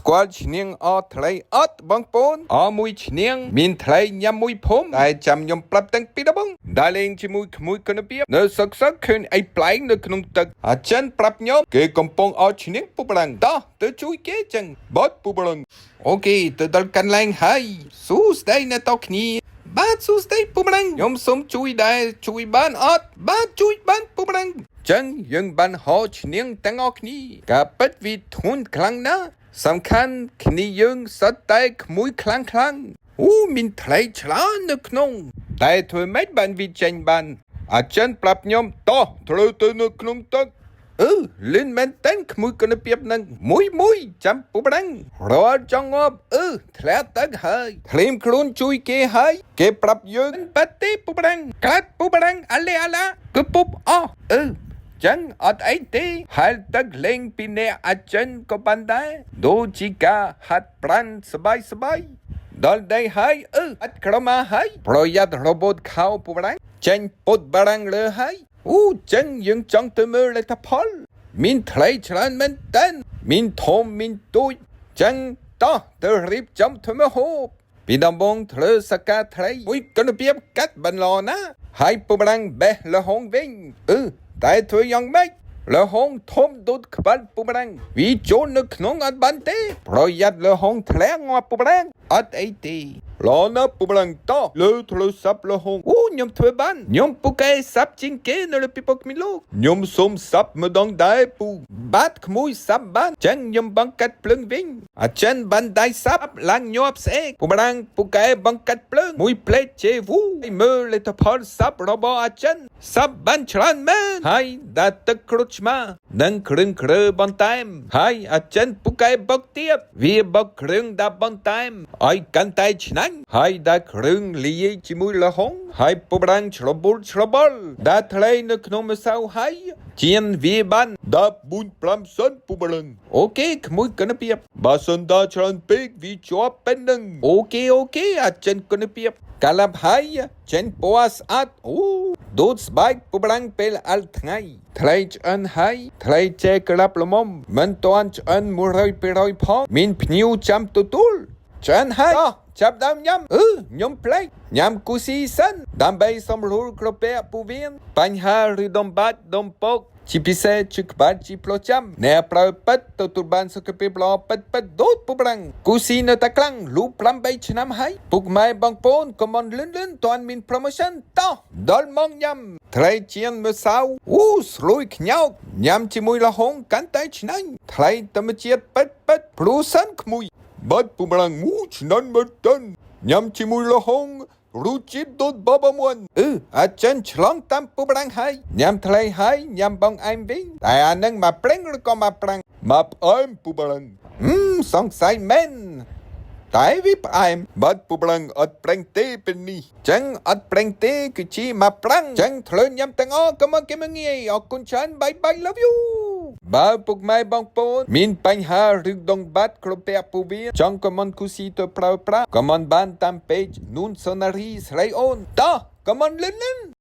ស្គាល់ឈ្នៀងអថ្លៃអត់បងប្អូនអមួយឈ្នៀងមានថ្លៃញ៉ាំមួយភូមិតែចាំខ្ញុំប្រាប់តាំងពីដំបូងដើរលេងជាមួយក្មួយគុណភាពនៅសឹកឃើញអីប្លែកនៅក្នុងទឹកអាចិនប្រាប់ខ្ញុំគេកំពុងអោឈ្នៀងពុកម្ដងតោះទៅជួយគេចឹងបាត់ពុកម្ដងអូខេទៅដល់កន្លែងហើយសួស្ដីអ្នកតោះគ្នាបាទសួស្ដីពុកម្ដងខ្ញុំសូមជួយដែរជួយបានអត់បាទជួយបានពុកម្ដងចឹងយើងបានហោឈ្នៀងទាំងអស់គ្នាការពិតវាធ្ងន់ខ្លាំងណាស់សំខាន់គ្នាយើងសត្វតែក្មួយខ្លាំងអូមានថ្លៃឆ្លាននៅក្នុងតែធ្វើម៉េចបានវាចេញបានអាចិនប្រាប់ខ្ញុំតោះត្រូវទៅនៅក្នុងទឹកលឿនមែនតើក្មួយគុណភាពនឹងមួយចាំពុកម្ដងរាល់ចង់ងាប់ធ្លាក់ទឹកហើយធ្លាមខ្លួនជួយគេហើយគេប្រាប់យើងបាត់ទេពុកម្ដងកាត់ពុកម្ដងអាឡាគឺពុបអស់ចឹងអត់អីទេហើយទឹកលេងពីអ្នកអាចិនក៏បានដែរដូចជាការហាត់ប្រាណសបាយដល់ដៃហើយអត់ក្រមាហើយប្រយ័ត្នរបូតខោពុកម្ដងចេញពុតបារាំងលើហើយចឹងយើងចង់ទៅមើលលទ្ធផលមានថ្លៃច្រើនមែនតើមានធំមានទូចចឹងតោះទៅរៀបចំធ្វើម្ហូបពីដំបងធ្វើសកាថ្លៃមួយគុណភាពកាត់បន្លណាហើយពុកម្ដងបេះលហងវិញតែធ្វើយ៉ាងម៉េចលហងធំដូចក្បាលពុកម្ដងវាចូលនៅក្នុងអត់បានទេប្រយ័ត្នលហងធ្លាក់ងាប់ពុកម្ដងអត់អីទេឡណាពុកម្ដងតោះលើធ្លុសាប់លហងខ្ញុំធ្វើបានខ្ញុំពូកែសាប់ជាងគេនៅលើពិភពមីលោកខ្ញុំសុំសាប់ម្ដងដែរពូបាត់ក្មួយសាប់បានចឹងខ្ញុំបង្កាត់ភ្លើងវិញអាចិនបានដៃសាប់ឡើងញាប់ស្អែកពុកម្ដងពូកែបង្កាត់ភ្លើងមួយផ្លេតជេវូឲ្យមើលលទ្ធផលសាប់របស់អាចិនសាប់បានច្រើនមែនហើយដាក់ទឹកក្រូចឆ្មានិងគ្រឿងក្រើបន្ថែមហើយអាចិនពូកែបុកទៀតវាបុកគ្រឿងដាក់បន្ថែមឲ្យកាន់តែឆ្ងាញ់ហើយដាក់គ្រឿងលាយជាមួយលហុងហើយពុកម្ដងច្របល់ដាក់ថ្លៃនៅក្នុងម្សៅហើយជៀនវាបាន14-5សិនពុកម្ដងអូខេក្មួយគុណភាពបើសិនដល់ច្រើនពេកវាជាប់ពេននឹងអូខេអាចិនគុណភាពកាលាប់ហើយចេញពណ៌ស្អាតដូតស្បែកពុកម្ដងពេលអល់ថ្ងៃថ្លៃឆ្អិនហើយថ្លៃចែកក្លាប់ល្មមមិនតាន់ឆ្អិន100%ផងមានភ្ញៀវចាំទទួលឆ្អិនហើយចាប់ដើមញ៉ាំខ្ញុំប្លែកញ៉ាំគូស៊ីសិនដើម្បីសម្រួលក្រពះពោះវៀនបញ្ហាឬដុំបាច់ដុំពកជាពិសេសជាក្បាច់ជាផ្លោះចាំអ្នកប្រើពិតទទួលបានសុខភាពល្អពិតដូចពុកម្ដងគូស៊ីនៅតែខ្លាំងលូ8ឆ្នាំហើយពុកម៉ែបងប្អូនកុំអន់លឿនតាន់មាន promotion តោះដល់មកញ៉ាំថ្លៃជាងម្សៅស្រួយខ្ញោកញ៉ាំជាមួយលហុងកាន់តែឆ្ងាញ់ថ្លៃធម្មជាតិពិតព្រោះសិនក្មួយបាត់ពុកម្ដងឆ្ងាញ់មែនតើញ៉ាំជាមួយលហុងរសជាតិដូចបបមួនអាចិនឆ្លងតាមពុកម្ដងហើយញ៉ាំថ្លៃហើយញ៉ាំបងអែមវិញតែអានឹងមកប្រេងឬក៏មកប្រាំងមកផ្អែមពុកម្ដងសង្ស័យមែនតែវាផ្អែមបាត់ពុកម្ដងអត់ប្រេងទេពេលនេះចឹងអត់ប្រេងទេគឺជាមកប្រាំងចឹងធ្លើញ៉ាំទាំងអស់កុំឲ្យគេមកងាយអរគុណច្រើនបាយ love you បើពុកម៉ែបងប្អូនមានបញ្ហាឬដងបាត់ក្រពះពោះវៀនចង់ខមមិនគូស៊ីទៅប្រើប្រាស់ខមមិនបានតាម page នូនសូណារីស្រីអូនតោះខមមិនលឿន